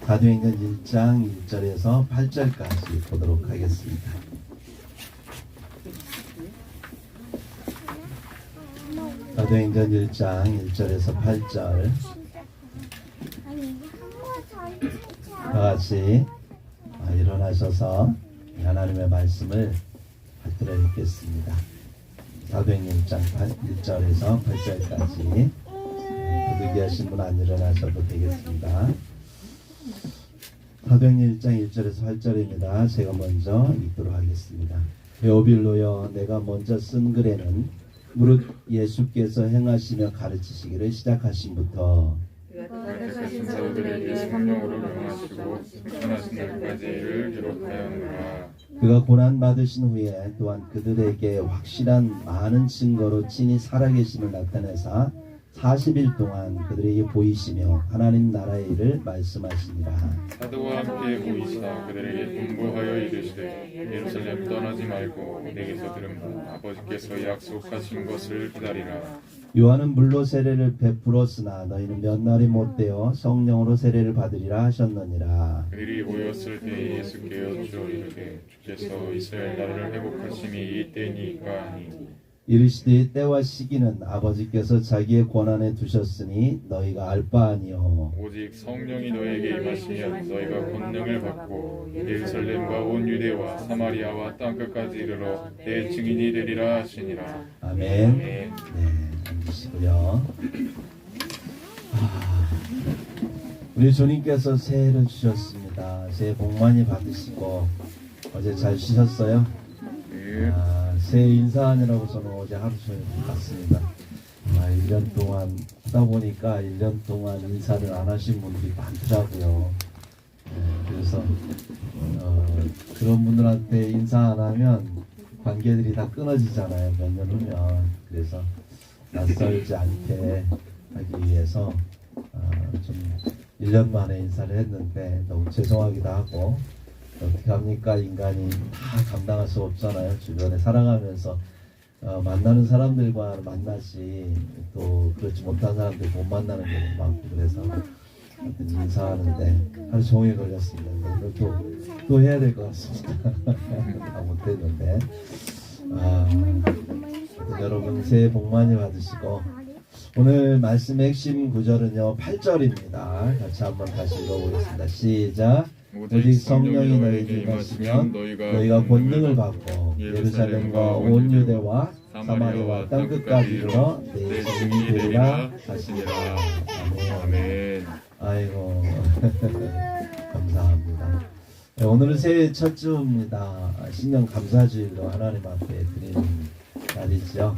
사도행전 1장 1절에서 8절까지 보도록 하겠습니다. 사도행전 1장 1절에서 8절 다같이 일어나셔서 하나님의 말씀을 받들어 읽겠습니다. 사도행전 1장 1절에서 8절까지 부득이 하신 분 안 일어나셔도 되겠습니다. 사도행전 1장 1절에서 8절입니다. 제가 먼저 읽도록 하겠습니다. 베오빌로여, 내가 먼저 쓴 글에는 무릇 예수께서 행하시며 가르치시기를 시작하심부터 택하신 사도들에게 성령으로 명하시고 승천하신 날까지 이를 기록하였노라. 그가 고난받으신 후에 또한 그들에게 확실한 많은 증거로 친히 살아계심을 나타내사 40일 동안 그들에게 보이시며 하나님 나라의 일을 말씀하시니라. 사도와 함께 보이사 그들에게 분부하여 이르시되 예루살렘 떠나지 말고 내게서 들은 바 아버지께서 약속하신 것을 기다리라. 요한은 물로 세례를 베풀었으나 너희는 몇 날이 못되어 성령으로 세례를 받으리라 하셨느니라. 그들이 모였을 때 예수께 여쭈어 이르되 주께서 이스라엘 나라를 회복하심이 이때니까 하니 이르시되 때와 시기는 아버지께서 자기의 권한에 두셨으니 너희가 알 바 아니요 오직 성령이 너에게 임하시면 너희가 권능을 받고 예루살렘과 온 유대와 사마리아와 땅끝까지 이르러 내 증인이 되리라 하시니라. 아멘. 네, 앉으시고요. 우리 주님께서 새해를 주셨습니다. 새해 복 많이 받으시고 어제 잘 쉬셨어요? 새해 인사하느라고 저는 어제 하루 종일 갔습니다. 1년 동안 하다 보니까 1년 동안 인사를 안 하신 분들이 많더라고요. 그래서 그런 분들한테 인사 안 하면 관계들이 다 끊어지잖아요. 몇 년 후면. 그래서 낯설지 않게 하기 위해서 좀 1년 만에 인사를 했는데 너무 죄송하기도 하고, 어떻게 합니까? 인간이 다 감당할 수 없잖아요. 주변에 살아가면서 만나는 사람들과 만나지 또 그렇지 못한 사람들 못 만나는 경우도 많고, 그래서 인사하는데 하루 종일 걸렸습니다. 오늘 또 해야 될 것 같습니다. 다 못했는데 여러분 새해 복 많이 받으시고, 오늘 말씀의 핵심 구절은요 8절입니다. 같이 한번 다시 읽어보겠습니다. 시작. 오직 성령이 너희에게 임하시면 너희가 권능을 받고 예루살렘과 온 유대와 사마리아와 땅끝까지 이르러 내 증인이 되리라 하시니라. 아멘. 아이고 감사합니다. 네, 오늘은 새해 첫 주입니다. 신년 감사주일로 하나님 앞에 드리는 날이죠.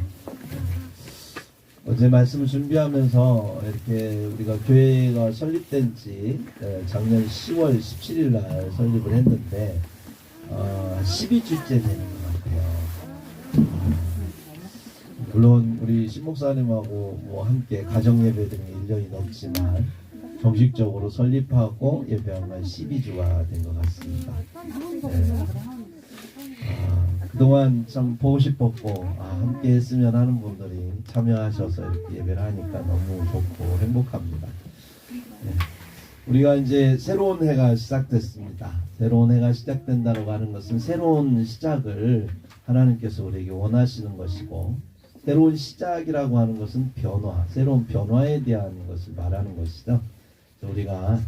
어제 말씀을 준비하면서 이렇게 우리가 교회가 설립된 지 작년 10월 17일 날 설립을 했는데 12주째 되는 것 같아요. 물론 우리 신목사님하고 함께 가정예배 등의 1년이 넘지만 정식적으로 설립하고 예배한 건 12주가 된 것 같습니다. 그동안 참 보고 싶었고 함께 했으면 하는 분들이 참여하셔서 이렇게 예배를 하니까 너무 좋고 행복합니다. 네. 우리가 이제 새로운 해가 시작됐습니다. 새로운 해가 시작된다고 하는 것은 새로운 시작을 하나님께서 우리에게 원하시는 것이고, 새로운 시작이라고 하는 것은 변화, 새로운 변화에 대한 것을 말하는 것이죠. 우리가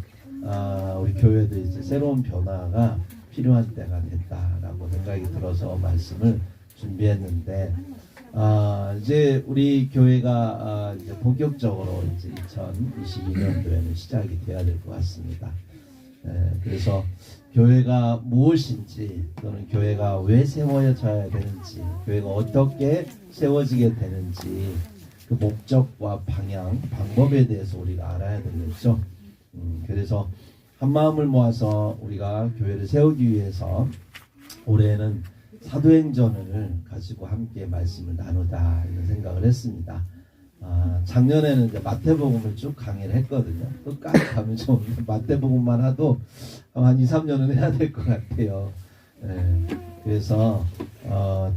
우리 교회도 이제 새로운 변화가 필요한 때가 됐다라고 생각이 들어서 말씀을 준비했는데, 이제 우리 교회가 이제 본격적으로 이제 2022년도에는 시작이 돼야 될 것 같습니다. 그래서 교회가 무엇인지, 또는 교회가 왜 세워져야 되는지, 교회가 어떻게 세워지게 되는지, 그 목적과 방향, 방법에 대해서 우리가 알아야 되겠죠. 그래서 한 마음을 모아서 우리가 교회를 세우기 위해서 올해는 사도행전을 가지고 함께 말씀을 나누다 이런 생각을 했습니다. 작년에는 이제 마태복음을 쭉 강의를 했거든요. 끝까지 가면 좀 마태복음만 하도 한 2, 3년은 해야 될 것 같아요. 그래서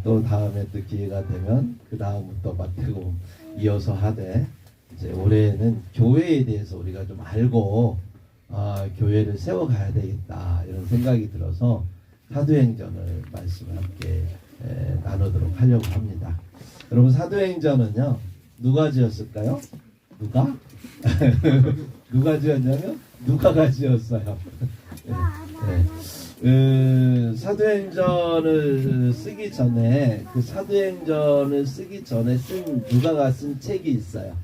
또 다음에 또 기회가 되면 그 다음부터 마태복음 이어서 하되, 이제 올해는 교회에 대해서 우리가 좀 알고 교회를 세워가야 되겠다 이런 생각이 들어서 사도행전을 말씀을 함께 나누도록 하려고 합니다. 여러분 사도행전은요 누가 지었을까요? 누가? 누가 지었냐면 누가가 지었어요. 사도행전을 쓰기 전에 사도행전을 쓰기 전에 누가가 쓴 책이 있어요.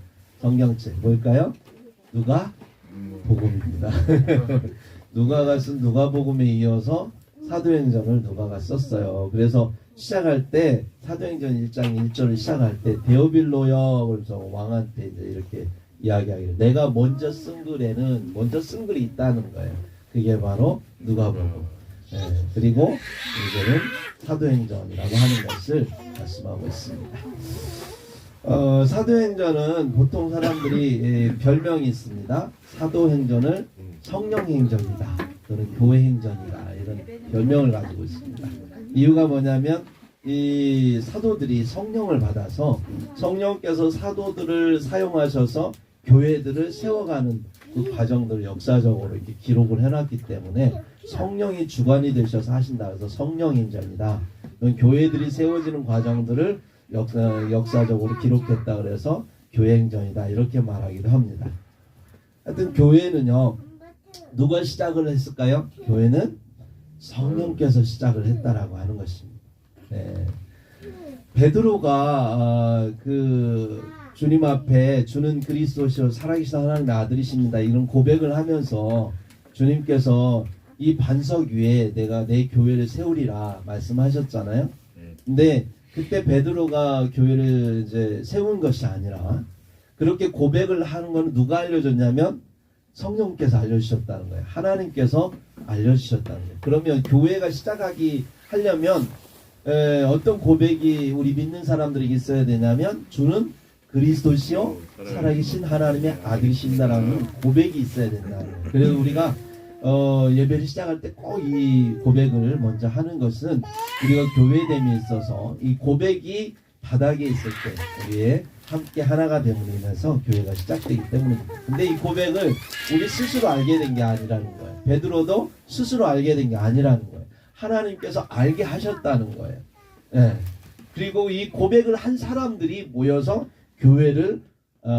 성경책 뭘까요? 누가? 복음입니다. 누가가 쓴 누가복음에 이어서 사도행전을 누가가 썼어요. 그래서 시작할 때 사도행전 1장 1절을 시작할 때 데오빌로여 그래서 왕한테 이제 이렇게 이야기하기를 내가 먼저 쓴 글이 있다는 거예요. 그게 바로 누가복음. 그리고 이제는 사도행전이라고 하는 것을 말씀하고 있습니다. 사도행전은 보통 사람들이 별명이 있습니다. 사도행전을 성령행전이다 또는 교회행전이다 이런 별명을 가지고 있습니다. 이유가 뭐냐면 이 사도들이 성령을 받아서 성령께서 사도들을 사용하셔서 교회들을 세워가는 그 과정들을 역사적으로 이렇게 기록을 해놨기 때문에 성령이 주관이 되셔서 하신다. 그래서 성령행전이다. 교회들이 세워지는 과정들을 역사적으로 기록했다. 그래서 교회행전이다. 이렇게 말하기도 합니다. 하여튼 교회는요. 누가 시작을 했을까요? 교회는 성령께서 시작을 했다라고 하는 것입니다. 베드로가 주님 앞에 주는 그리스도시요 살아계신 하나님의 아들이십니다. 이런 고백을 하면서 주님께서 이 반석 위에 내가 내 교회를 세우리라 말씀하셨잖아요. 근데 그때 베드로가 교회를 이제 세운 것이 아니라 그렇게 고백을 하는 건 누가 알려줬냐면 성령께서 알려주셨다는 거예요. 하나님께서 알려주셨다는 거예요. 그러면 교회가 하려면 어떤 고백이 우리 믿는 사람들에게 있어야 되냐면 주는 그리스도시요 살아계신 하나님의 아들이신다라는 고백이 있어야 된다는 거예요. 그래서 우리가 예배를 시작할 때 꼭 이 고백을 먼저 하는 것은 우리가 교회됨에 있어서 이 고백이 바닥에 있을 때 우리의 함께 하나가 됨으로 인해서 교회가 시작되기 때문입니다. 근데 이 고백을 우리 스스로 알게 된 게 아니라는 거예요. 베드로도 스스로 알게 된 게 아니라는 거예요. 하나님께서 알게 하셨다는 거예요. 그리고 이 고백을 한 사람들이 모여서 교회를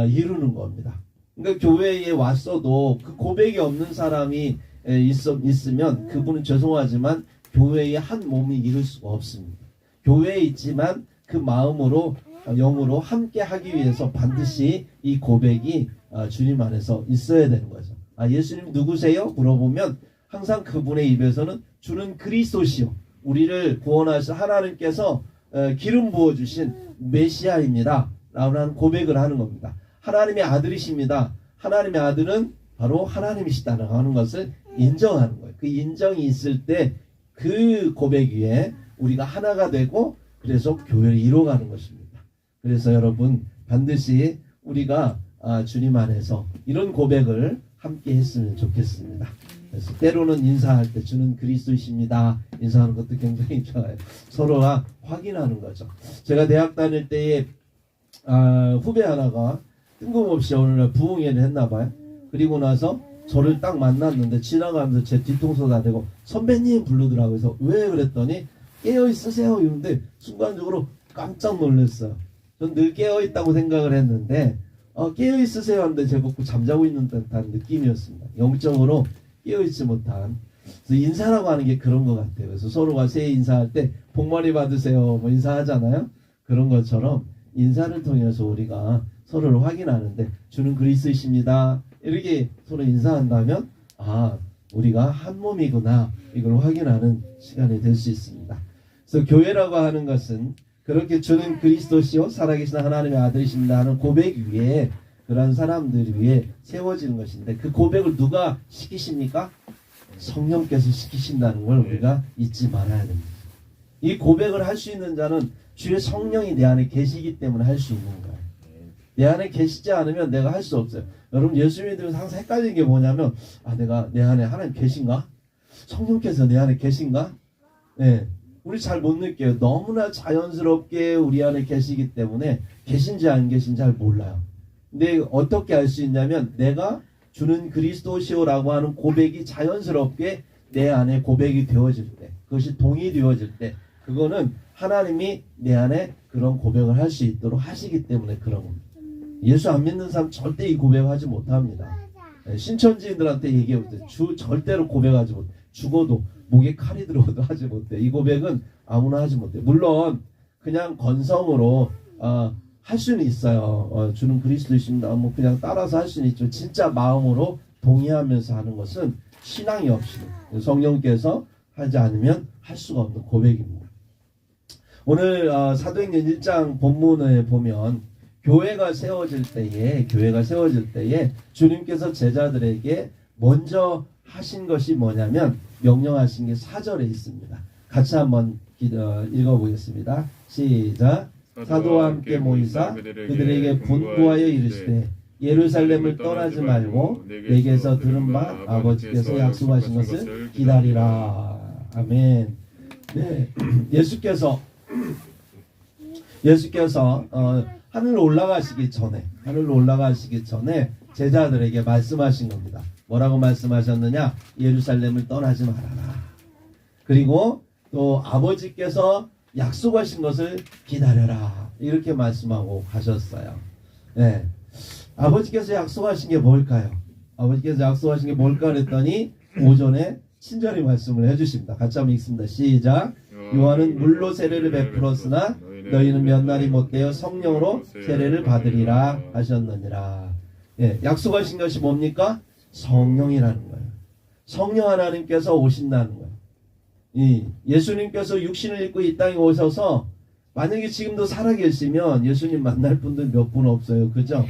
이루는 겁니다. 그러니까 교회에 왔어도 그 고백이 없는 사람이 있으면 그분은 죄송하지만 교회의 한 몸이 이룰 수가 없습니다. 교회에 있지만 그 마음으로 영으로 함께 하기 위해서 반드시 이 고백이 주님 안에서 있어야 되는 거죠. 예수님 누구세요? 물어보면 항상 그분의 입에서는 주는 그리스도시요 우리를 구원하신 하나님께서 기름 부어주신 메시아입니다 라는 고백을 하는 겁니다. 하나님의 아들이십니다. 하나님의 아들은 바로 하나님이시다는 것을 인정하는 거예요. 그 인정이 있을 때 그 고백 위에 우리가 하나가 되고 그래서 교회를 이뤄가는 것입니다. 그래서 여러분 반드시 우리가 주님 안에서 이런 고백을 함께 했으면 좋겠습니다. 그래서 때로는 인사할 때 주는 그리스도이십니다 인사하는 것도 굉장히 좋아요. 서로가 확인하는 거죠. 제가 대학 다닐 때에 후배 하나가 뜬금없이 어느 날 부흥회를 했나 봐요. 그리고 나서 저를 딱 만났는데 지나가면서 제 뒤통수가 대고 선배님 부르더라고요. 그래서 왜 그랬더니 깨어있으세요 이러는데 순간적으로 깜짝 놀랐어요. 전 늘 깨어있다고 생각을 했는데 깨어있으세요 하는데 제 보고 잠자고 있는 듯한 느낌이었습니다. 영적으로 깨어있지 못한. 그래서 인사라고 하는 게 그런 것 같아요. 그래서 서로가 새해 인사할 때 복 많이 받으세요 뭐 인사하잖아요. 그런 것처럼 인사를 통해서 우리가 서로를 확인하는데 주는 그리스도이십니다 이렇게 서로 인사한다면 우리가 한 몸이구나 이걸 확인하는 시간이 될 수 있습니다. 그래서 교회라고 하는 것은 그렇게 주는 그리스도시요 살아계신 하나님의 아들이십니다 하는 고백 위에 그런 사람들 위해 세워지는 것인데 그 고백을 누가 시키십니까? 성령께서 시키신다는 걸 우리가 잊지 말아야 됩니다. 이 고백을 할 수 있는 자는 주의 성령이 내 안에 계시기 때문에 할 수 있는 거예요. 내 안에 계시지 않으면 내가 할 수 없어요. 여러분 예수 믿으면서 항상 헷갈리는 게 뭐냐면 내가 내 안에 하나님 계신가? 성령께서 내 안에 계신가? 우리 잘 못 느껴요. 너무나 자연스럽게 우리 안에 계시기 때문에 계신지 안 계신지 잘 몰라요. 근데 어떻게 알 수 있냐면 내가 주는 그리스도시오라고 하는 고백이 자연스럽게 내 안에 고백이 되어질 때, 그것이 동의되어질 때, 그거는 하나님이 내 안에 그런 고백을 할 수 있도록 하시기 때문에 그런 겁니다. 예수 안 믿는 사람 절대 이 고백하지 못합니다. 신천지인들한테 얘기해보세요. 절대로 고백하지 못해. 죽어도 목에 칼이 들어도 하지 못해. 이 고백은 아무나 하지 못해. 물론 그냥 건성으로 할 수는 있어요. 주는 그리스도이십니다. 뭐 그냥 따라서 할 수는 있죠. 진짜 마음으로 동의하면서 하는 것은 신앙이 없이 성령께서 하지 않으면 할 수가 없는 고백입니다. 오늘 사도행전 1장 본문에 보면 교회가 세워질 때에 주님께서 제자들에게 먼저 하신 것이 뭐냐면 명령하신 게 4절에 있습니다. 같이 한번 읽어보겠습니다. 시작. 사도와 함께 모이사 그들에게 분부하여 이르시되 예루살렘을 떠나지 말고 내게서 들은 바 아버지께서 약속하신 것을 기다리라. 아멘. 네, 예수께서 하늘로 올라가시기 전에 제자들에게 말씀하신 겁니다. 뭐라고 말씀하셨느냐? 예루살렘을 떠나지 말아라. 그리고 또 아버지께서 약속하신 것을 기다려라. 이렇게 말씀하고 가셨어요. 네. 아버지께서 약속하신 게 뭘까요? 아버지께서 약속하신 게 뭘까 그랬더니 오전에 친절히 말씀을 해주십니다. 같이 한번 읽습니다. 시작. 요한은 물로 세례를 베풀었으나 너희는 몇 날이 못되어 성령으로 세례를 받으리라 하셨느니라. 예, 약속하신 것이 뭡니까? 성령이라는 거예요. 성령 하나님께서 오신다는 거예요. 예수님께서 육신을 입고 이 땅에 오셔서 만약에 지금도 살아계시면 예수님 만날 분들 몇 분 없어요. 그죠?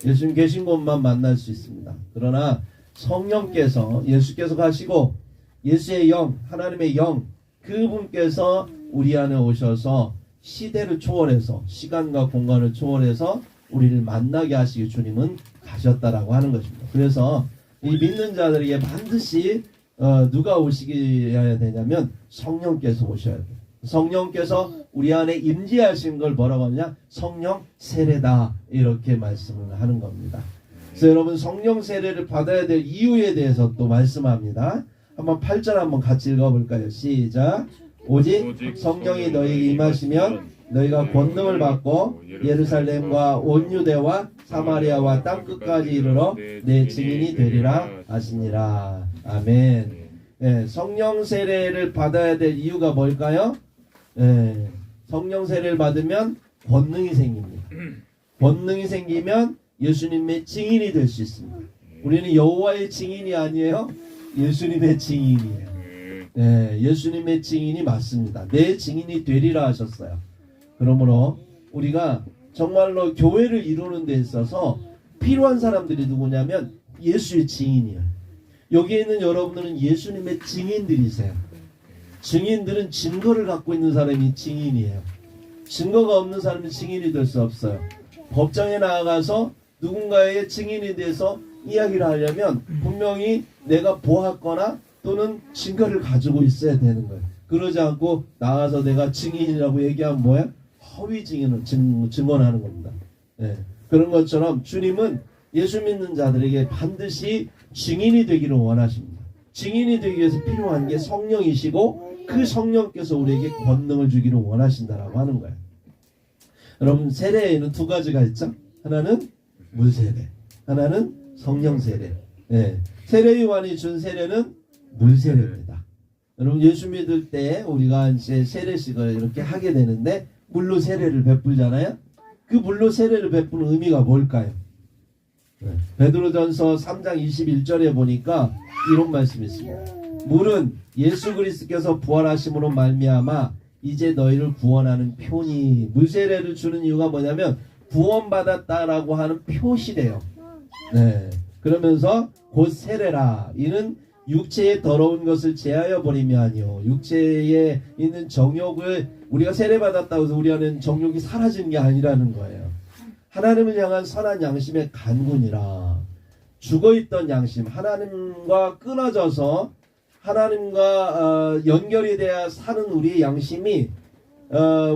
예수님 계신 곳만 만날 수 있습니다. 그러나 성령께서 예수께서 가시고 예수의 영, 하나님의 영, 그분께서 우리 안에 오셔서 시대를 초월해서 시간과 공간을 초월해서 우리를 만나게 하시기 주님은 가셨다라고 하는 것입니다. 그래서 이 믿는 자들에게 반드시 누가 오시게 되냐면 성령께서 오셔야 돼요. 성령께서 우리 안에 임재하신 걸 뭐라고 하느냐? 성령 세례다 이렇게 말씀을 하는 겁니다. 그래서 여러분 성령 세례를 받아야 될 이유에 대해서 또 말씀합니다. 한번 8절 한번 같이 읽어볼까요? 시작. 오직 성령이 너희에게 임하시면 너희가 권능을 받고 예루살렘과 온 유대와 사마리아와 땅끝까지 이르러 내 증인이 되리라 하시니라. 아멘. 네, 성령 세례를 받아야 될 이유가 뭘까요? 네, 성령 세례를 받으면 권능이 생깁니다. 권능이 생기면 예수님의 증인이 될 수 있습니다. 우리는 여호와의 증인이 아니에요. 예수님의 증인이에요. 네, 예수님의 증인이 맞습니다. 내 증인이 되리라 하셨어요. 그러므로 우리가 정말로 교회를 이루는 데 있어서 필요한 사람들이 누구냐면 예수의 증인이에요. 여기에 있는 여러분들은 예수님의 증인들이세요. 증인들은 증거를 갖고 있는 사람이 증인이에요. 증거가 없는 사람은 증인이 될 수 없어요. 법정에 나아가서 누군가의 증인에 대해서 이야기를 하려면 분명히 내가 보았거나 또는 증거를 가지고 있어야 되는 거예요. 그러지 않고 나가서 내가 증인이라고 얘기하면 뭐야? 허위 증인을 증언하는 겁니다. 네. 그런 것처럼 주님은 예수 믿는 자들에게 반드시 증인이 되기를 원하십니다. 증인이 되기 위해서 필요한 게 성령이시고 그 성령께서 우리에게 권능을 주기를 원하신다라고 하는 거예요. 여러분 세례에는 두 가지가 있죠. 하나는 물세례, 하나는 성령세례. 네. 세례 요한이 준 세례는 물세례입니다. 여러분 예수 믿을 때 우리가 이제 세례식을 이렇게 하게 되는데 물로 세례를 베풀잖아요. 그 물로 세례를 베푸는 의미가 뭘까요? 네. 베드로전서 3장 21절에 보니까 이런 말씀이 있습니다. 물은 예수 그리스도께서 부활하심으로 말미암아 이제 너희를 구원하는 표니. 물세례를 주는 이유가 뭐냐면 구원받았다라고 하는 표시래요. 네. 그러면서 곧 세례라. 이는 육체의 더러운 것을 제하여 버림이 아니요 육체에 있는 정욕을 우리가 세례받았다고 해서 우리 안에는 정욕이 사라지는 게 아니라는 거예요. 하나님을 향한 선한 양심의 간군이라. 죽어있던 양심, 하나님과 끊어져서 하나님과 연결이 돼야 사는 우리의 양심이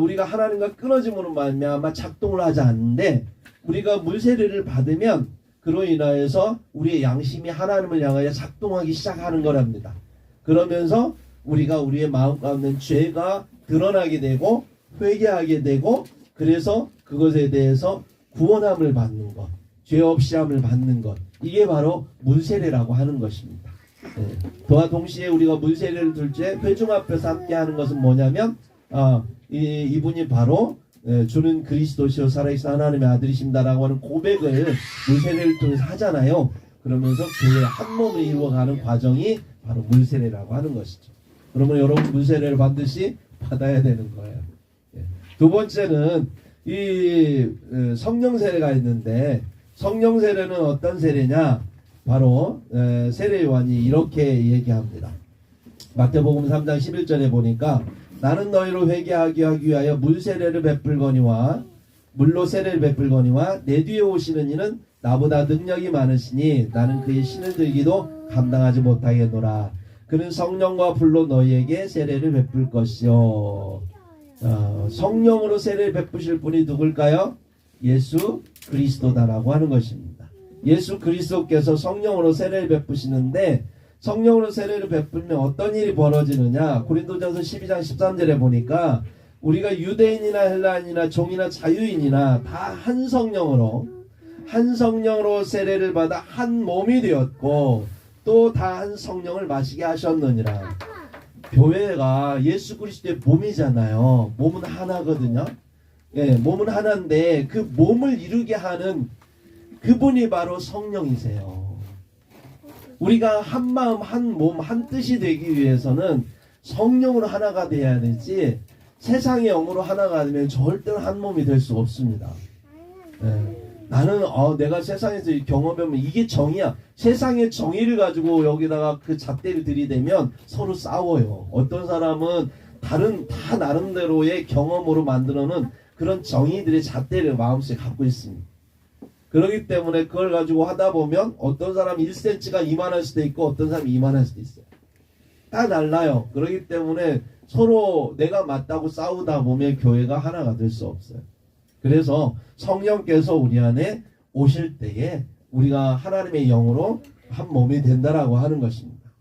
우리가 하나님과 끊어짐으로 말미암아 작동을 하지 않는데 우리가 물세례를 받으면 그로 인하여서 우리의 양심이 하나님을 향하여 작동하기 시작하는 거랍니다. 그러면서 우리가 우리의 마음 가운데 죄가 드러나게 되고 회개하게 되고 그래서 그것에 대해서 구원함을 받는 것, 죄 없이 함을 받는 것, 이게 바로 문세례라고 하는 것입니다. 또한 동시에 우리가 문세례를 둘째 회중 앞에서 함께 하는 것은 뭐냐면 이분이 바로 주는 그리스도시요 살아계신 하나님의 아들이십니다라고 하는 고백을 문세례를 통해서 하잖아요. 그러면서 교회의 한 몸을 이루어가는 과정이 바로 문세례라고 하는 것이죠. 그러면 여러분 문세례를 반드시 받아야 되는 거예요. 두 번째는 이 성령 세례가 있는데 성령 세례는 어떤 세례냐? 바로 세례 요한이 이렇게 얘기합니다. 마태복음 3장 11절에 보니까 나는 너희로 회개하게 하기 위하여 물 세례를 베풀거니와 물로 세례를 베풀거니와 내 뒤에 오시는 이는 나보다 능력이 많으시니 나는 그의 신을 들기도 감당하지 못하겠노라. 그는 성령과 불로 너희에게 세례를 베풀 것이요. 성령으로 세례를 베푸실 분이 누굴까요? 예수 그리스도다라고 하는 것입니다. 예수 그리스도께서 성령으로 세례를 베푸시는데 성령으로 세례를 베풀면 어떤 일이 벌어지느냐? 고린도전서 12장 13절에 보니까 우리가 유대인이나 헬라인이나 종이나 자유인이나 다 한 성령으로 세례를 받아 한 몸이 되었고 또 다 한 성령을 마시게 하셨느니라. 교회가 예수 그리스도의 몸이잖아요. 몸은 하나거든요. 몸은 하나인데 그 몸을 이루게 하는 그분이 바로 성령이세요. 우리가 한 마음, 한 몸, 한 뜻이 되기 위해서는 성령으로 하나가 돼야 되지 세상의 영으로 하나가 되면 절대로 한 몸이 될 수 없습니다. 나는 내가 세상에서 경험해보면 이게 정의야. 세상의 정의를 가지고 여기다가 그 잣대를 들이대면 서로 싸워요. 어떤 사람은 다 나름대로의 경험으로 만들어놓은 그런 정의들의 잣대를 마음속에 갖고 있습니다. 그렇기 때문에 그걸 가지고 하다 보면 어떤 사람이 1cm가 이만할 수도 있고 어떤 사람이 이만할 수도 있어요. 다 달라요. 그렇기 때문에 서로 내가 맞다고 싸우다 보면 교회가 하나가 될 수 없어요. 그래서 성령께서 우리 안에 오실 때에 우리가 하나님의 영으로 한 몸이 된다라고 하는 것입니다.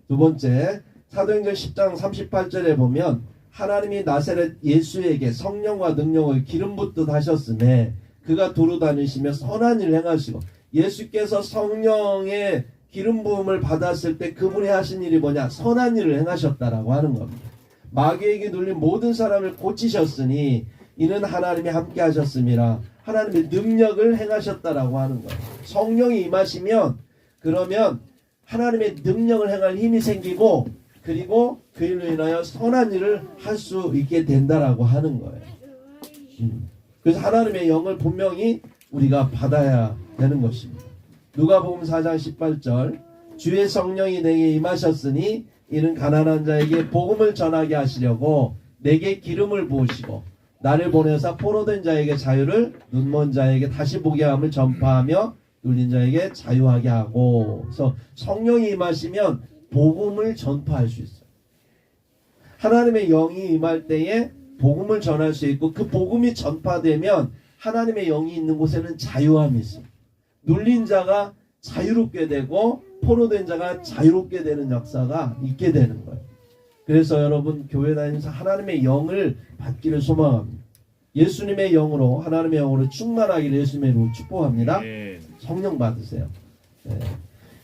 두 번째, 사도행전 10장 38절에 보면 하나님이 나사렛 예수에게 성령과 능력을 기름 붓듯 하셨음에 그가 두루 다니시며 선한 일을 행하시고 예수께서 성령의 기름 부음을 받았을 때 그분이 하신 일이 뭐냐? 선한 일을 행하셨다라고 하는 겁니다. 마귀에게 눌린 모든 사람을 고치셨으니 이는 하나님이 함께 하셨음이라. 하나님의 능력을 행하셨다라고 하는 거예요. 성령이 임하시면 그러면 하나님의 능력을 행할 힘이 생기고 그리고 그 일로 인하여 선한 일을 할 수 있게 된다라고 하는 거예요. 그래서 하나님의 영을 분명히 우리가 받아야 되는 것입니다. 누가복음 4장 18절 주의 성령이 내게 임하셨으니 이는 가난한 자에게 복음을 전하게 하시려고 내게 기름을 부으시고 나를 보내사 포로된 자에게 자유를 눈먼 자에게 다시 보게 함을 전파하며 눌린 자에게 자유하게 하고. 그래서 성령이 임하시면 복음을 전파할 수 있어요. 하나님의 영이 임할 때에 복음을 전할 수 있고 그 복음이 전파되면 하나님의 영이 있는 곳에는 자유함이 있어요. 눌린 자가 자유롭게 되고 포로된 자가 자유롭게 되는 역사가 있게 되는 거예요. 그래서 여러분 교회 다니면서 하나님의 영을 받기를 소망합니다. 예수님의 영으로 하나님의 영으로 충만하기를 예수님의 이름으로 축복합니다. 성령 받으세요.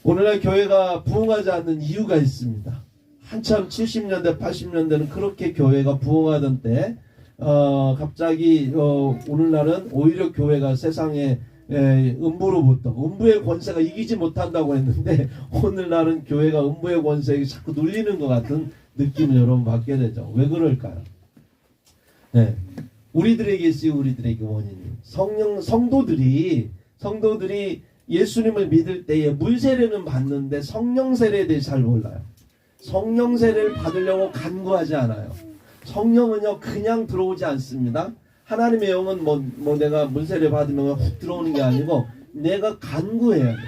오늘날 교회가 부흥하지 않는 이유가 있습니다. 한참 70년대 80년대는 그렇게 교회가 부흥하던 때 갑자기 오늘날은 오히려 교회가 세상에 음부로부터 음부의 권세가 이기지 못한다고 했는데 오늘날은 교회가 음부의 권세에 자꾸 눌리는 것 같은 느낌을 여러분 받게 되죠. 왜 그럴까요? 우리들에게 있어요. 우리들에게 원인이 성도들이 예수님을 믿을 때에 물세례는 받는데 성령 세례에 대해 잘 몰라요. 성령 세례를 받으려고 간구하지 않아요. 성령은요 그냥 들어오지 않습니다. 하나님의 영은 내가 물세례 받으면 훅 들어오는 게 아니고 내가 간구해야 돼.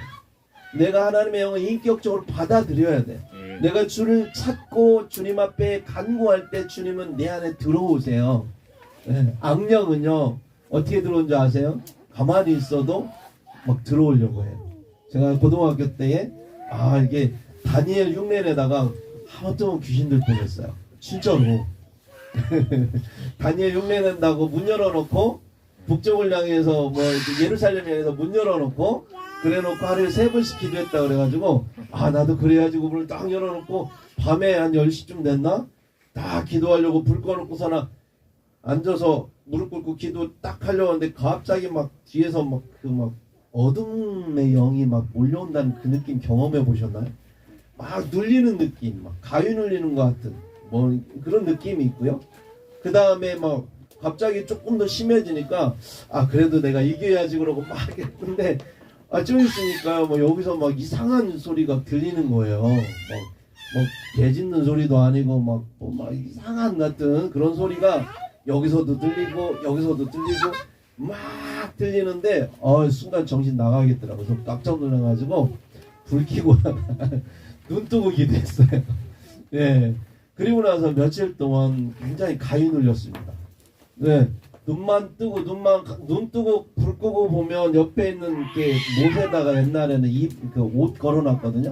내가 하나님의 영을 인격적으로 받아들여야 돼. 내가 주를 찾고 주님 앞에 간구할 때 주님은 내 안에 들어오세요. 악령은요 어떻게 들어온 줄 아세요? 가만히 있어도 막 들어오려고 해요. 제가 고등학교 때에 이게 다니엘 흉내내다가 하마터면 귀신들 뻔했어요. 진짜로. 다니엘 흉내낸다고 문 열어놓고 북쪽을 향해서 뭐 예루살렘 향해서 문 열어놓고 그래놓고 하루에 3번씩 기도했다 그래가지고 나도 그래야지 문을 딱 열어놓고 밤에 한 10시쯤 됐나? 딱 기도하려고 불 꺼놓고서나 앉아서 무릎 꿇고 기도 딱 하려고 하는데 갑자기 막 뒤에서 막 어둠의 영이 막 몰려온다는 그 느낌 경험해 보셨나요? 막 눌리는 느낌, 막 가위 눌리는 것 같은 뭐 그런 느낌이 있고요. 그 다음에 막 갑자기 조금 더 심해지니까 그래도 내가 이겨야지 그러고 막 했는데 좀 있으니까 뭐 여기서 막 이상한 소리가 들리는 거예요. 막 개 짖는 소리도 아니고 막 이상한 같은 그런 소리가 여기서도 들리고 여기서도 들리고 막 들리는데 순간 정신 나가겠더라고요. 그래서 깜짝 놀라가지고 불 켜고 눈 뜨고 기도했어요. 네. 그리고 나서 며칠 동안 굉장히 가위 눌렸습니다. 네. 눈만 뜨고 눈 뜨고 불 끄고 보면 옆에 있는 게 못에다가 옛날에는 옷 걸어놨거든요.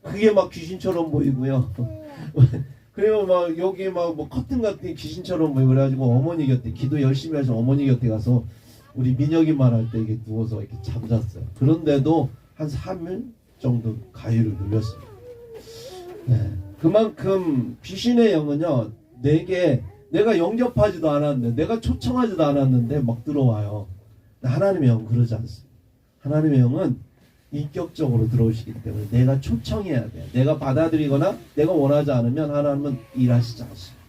그게 막 귀신처럼 보이고요. 그리고 막 여기 막 뭐 커튼 같은 게 귀신처럼 보이고 그래가지고 어머니 곁에 기도 열심히 해서 어머니 곁에 가서 우리 민혁이 말할 때 이렇게 누워서 이렇게 잠잤어요. 그런데도 한 3일 정도 가위를 눌렸습니다. 네. 그만큼 귀신의 영은요, 내가 영접하지도 않았는데, 내가 초청하지도 않았는데 막 들어와요. 하나님의 영은 그러지 않습니다. 하나님의 영은 인격적으로 들어오시기 때문에 내가 초청해야 돼요. 내가 받아들이거나 내가 원하지 않으면 하나님은 일하시지 않습니다.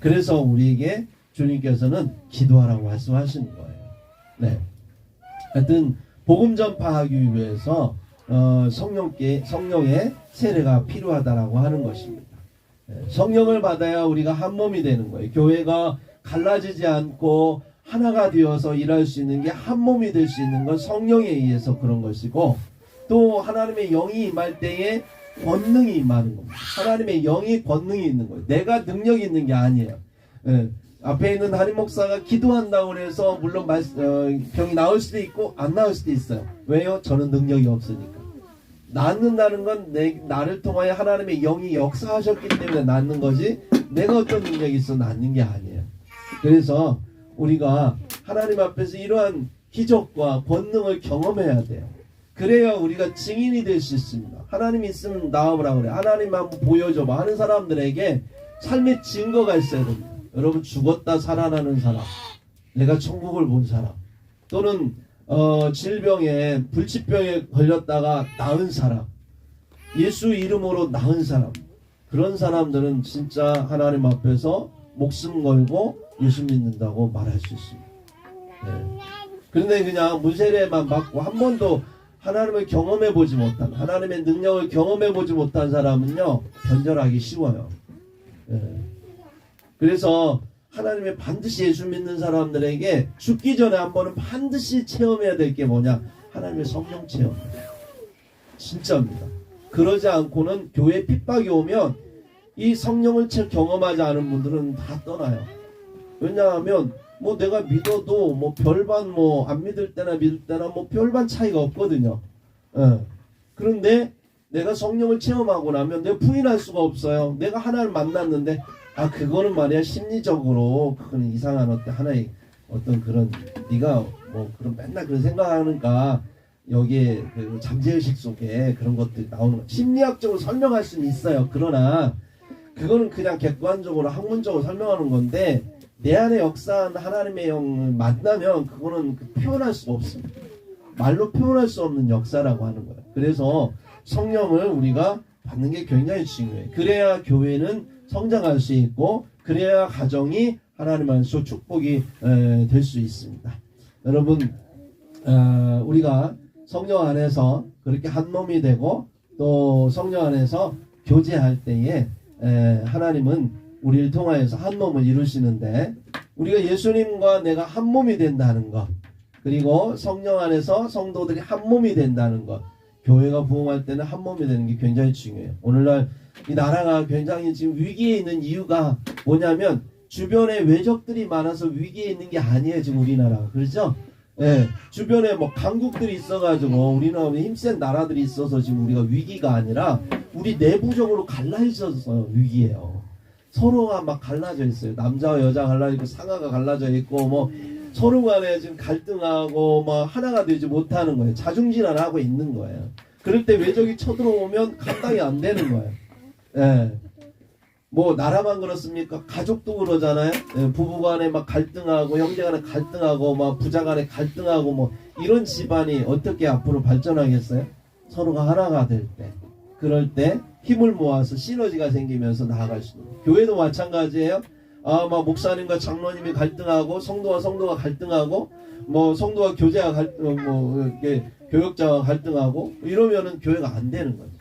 그래서 우리에게 주님께서는 기도하라고 말씀하시는 거예요. 네. 하여튼 복음 전파하기 위해서 성령의 세례가 필요하다라고 하는 것입니다. 성령을 받아야 우리가 한 몸이 되는 거예요. 교회가 갈라지지 않고 하나가 되어서 일할 수 있는 게 한 몸이 될 수 있는 건 성령에 의해서 그런 것이고, 또 하나님의 영이 임할 때에 권능이 임하는 겁니다. 하나님의 영이 권능이 있는 거예요. 내가 능력이 있는 게 아니에요. 앞에 있는 담임 목사가 기도한다고 해서 물론 병이 나을 수도 있고 안 나을 수도 있어요. 왜요? 저는 능력이 없으니까. 낫는다는 건 나를 통하여 하나님의 영이 역사하셨기 때문에 낫는 거지, 내가 어떤 능력이 있어 낫는 게 아니에요. 그래서 우리가 하나님 앞에서 이러한 기적과 권능을 경험해야 돼요. 그래야 우리가 증인이 될 수 있습니다. 하나님이 있으면 나와보라 그래. 하나님 한번 보여줘봐 하는 사람들에게 삶의 증거가 있어야 됩니다. 여러분, 죽었다 살아나는 사람, 내가 천국을 본 사람, 또는 질병에 불치병에 걸렸다가 나은 사람, 예수 이름으로 나은 사람, 그런 사람들은 진짜 하나님 앞에서 목숨 걸고 예수 믿는다고 말할 수 있습니다. 네. 그런데 그냥 무세례만 받고 한 번도 하나님을 경험해 보지 못한, 하나님의 능력을 경험해 보지 못한 사람은요, 변절하기 쉬워요. 네. 그래서 하나님의 반드시 예수 믿는 사람들에게 죽기 전에 한 번은 반드시 체험해야 될 게 뭐냐? 하나님의 성령 체험. 진짜입니다. 그러지 않고는 교회 핍박이 오면 이 성령을 경험하지 않은 분들은 다 떠나요. 왜냐하면 뭐 내가 믿어도 뭐 별반 뭐 안 믿을 때나 믿을 때나 뭐 별반 차이가 없거든요. 그런데 내가 성령을 체험하고 나면 내가 부인할 수가 없어요. 내가 하나를 만났는데 그거는 말이야 심리적으로 그건 이상한 하나의 어떤 그런 네가 뭐 그런 맨날 그런 생각하니까 여기에 그 잠재의식 속에 그런 것들이 나오는 거. 심리학적으로 설명할 수는 있어요. 그러나 그거는 그냥 객관적으로 학문적으로 설명하는 건데, 내 안에 역사한 하나님의 영을 만나면 그거는 표현할 수가 없습니다. 말로 표현할 수 없는 역사라고 하는 거예요. 그래서 성령을 우리가 받는 게 굉장히 중요해요. 그래야 교회는 성장할 수 있고, 그래야 가정이 하나님 안에서 축복이 될 수 있습니다. 여러분, 우리가 성령 안에서 그렇게 한 몸이 되고 또 성령 안에서 교제할 때에 하나님은 우리를 통하여서 한 몸을 이루시는데, 우리가 예수님과 내가 한 몸이 된다는 것, 그리고 성령 안에서 성도들이 한 몸이 된다는 것, 교회가 부흥할 때는 한 몸이 되는 게 굉장히 중요해요. 오늘날 이 나라가 굉장히 지금 위기에 있는 이유가 뭐냐면, 주변에 외적들이 많아서 위기에 있는 게 아니에요. 지금 우리나라가. 그렇죠? 예, 주변에 뭐 강국들이 있어가지고 우리는 힘센 나라들이 있어서 지금 우리가 위기가 아니라 우리 내부적으로 갈라 있어서 위기예요. 서로가 막 갈라져 있어요. 남자와 여자 갈라져 있고 상하가 갈라져 있고 뭐 서로 간에 지금 갈등하고 막 하나가 되지 못하는 거예요. 자중질환을 하고 있는 거예요. 그럴 때 외적이 쳐들어오면 감당이 안 되는 거예요. 예. 뭐 나라만 그렇습니까? 가족도 그러잖아요. 예, 부부간에 막 갈등하고 형제간에 갈등하고 막 부자간에 갈등하고 뭐 이런 집안이 어떻게 앞으로 발전하겠어요? 서로가 하나가 될 때, 그럴 때 힘을 모아서 시너지가 생기면서 나아갈 수 있는. 교회도 마찬가지예요. 막 목사님과 장로님이 갈등하고 성도와 성도가 갈등하고 뭐 성도와 교제가 뭐 이렇게 교역자와 갈등하고 이러면은 교회가 안 되는 거죠.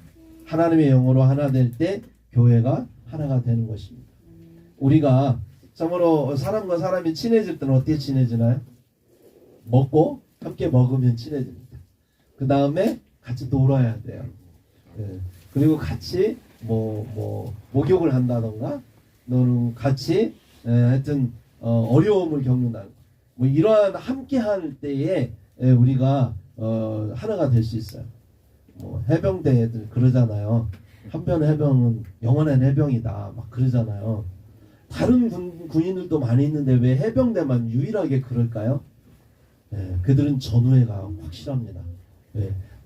하나님의 영으로 하나 될 때 교회가 하나가 되는 것입니다. 우리가 참으로 사람과 사람이 친해질 때는 어떻게 친해지나요? 먹고 함께 먹으면 친해집니다. 그 다음에 같이 놀아야 돼요. 예. 그리고 같이 목욕을 한다던가 너는 같이 하여튼 어려움을 겪는다. 뭐 이러한 함께 할 때에 우리가 하나가 될 수 있어요. 뭐 해병대들 그러잖아요. 한편 해병은 영원한 해병이다 막 그러잖아요. 다른 군인들도 많이 있는데 왜 해병대만 유일하게 그럴까요? 그들은 전우애가 확실합니다.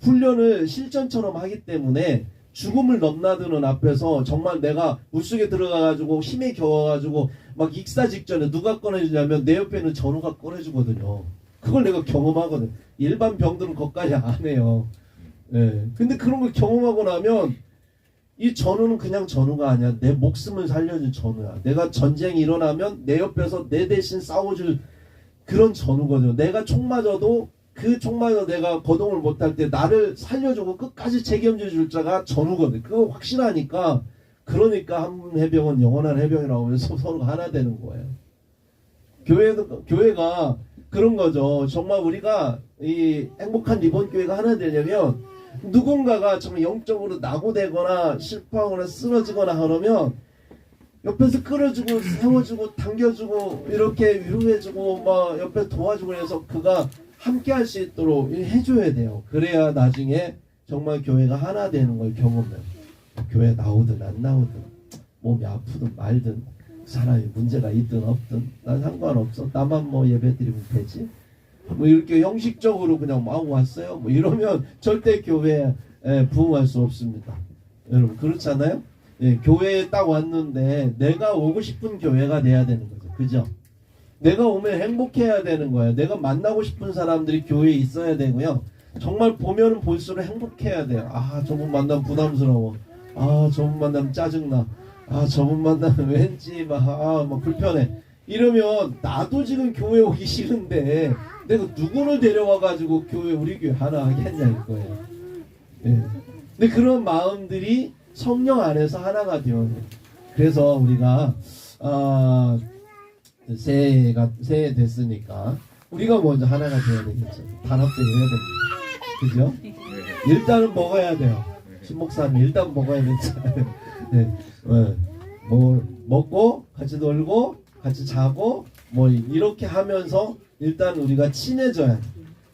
훈련을 실전처럼 하기 때문에 죽음을 넘나드는 앞에서 정말 내가 물속에 들어가가지고 힘에 겨워가지고 막 익사 직전에 누가 꺼내주냐면 내 옆에 있는 전우가 꺼내주거든요. 그걸 내가 경험하거든. 일반 병들은 그것까지 안 해요. 근데 그런 걸 경험하고 나면 이 전우는 그냥 전우가 아니야. 내 목숨을 살려준 전우야. 내가 전쟁이 일어나면 내 옆에서 내 대신 싸워줄 그런 전우거든요. 내가 총 맞아도 그 총 맞아 내가 거동을 못할 때 나를 살려주고 끝까지 책임져 줄 자가 전우거든. 그거 확신하니까 그러니까 한 해병은 영원한 해병이라고 하면서 서로가 하나 되는 거예요. 교회가 그런 거죠. 정말 우리가 이 행복한 리본 교회가 하나 되려면 누군가가 정말 영적으로 낙오되거나 실패하거나 쓰러지거나 하면 옆에서 끌어주고 세워주고 당겨주고 이렇게 위로해주고 막 옆에 도와주고 해서 그가 함께 할 수 있도록 해줘야 돼요. 그래야 나중에 정말 교회가 하나 되는 걸 경험해요. 교회 나오든 안 나오든 몸이 아프든 말든 사람이 문제가 있든 없든 난 상관없어. 나만 뭐 예배 드리면 되지. 뭐 이렇게 형식적으로 그냥 막 왔어요. 뭐 이러면 절대 교회에 부응할 수 없습니다. 여러분 그렇잖아요? 교회에 딱 왔는데 내가 오고 싶은 교회가 돼야 되는 거죠. 그죠? 내가 오면 행복해야 되는 거예요. 내가 만나고 싶은 사람들이 교회에 있어야 되고요. 정말 보면은 볼수록 행복해야 돼요. 아, 저분 만나면 부담스러워. 아, 저분 만나면 짜증나. 아, 저분 만나면 왠지 막 불편해. 이러면 나도 지금 교회 오기 싫은데 내가 누구를 데려와가지고 우리 교회 하나 하겠냐 이거예요. 근데 그런 마음들이 성령 안에서 하나가 되어요. 그래서 우리가 새해 됐으니까 우리가 먼저 하나가 되어야 되겠죠. 단합되어야 됩니다. 그죠? 일단은 먹어야 돼요. 신목사님 일단 먹어야 되잖아요. 뭐 먹고 같이 놀고 같이 자고 뭐 이렇게 하면서 일단 우리가 친해져야 돼.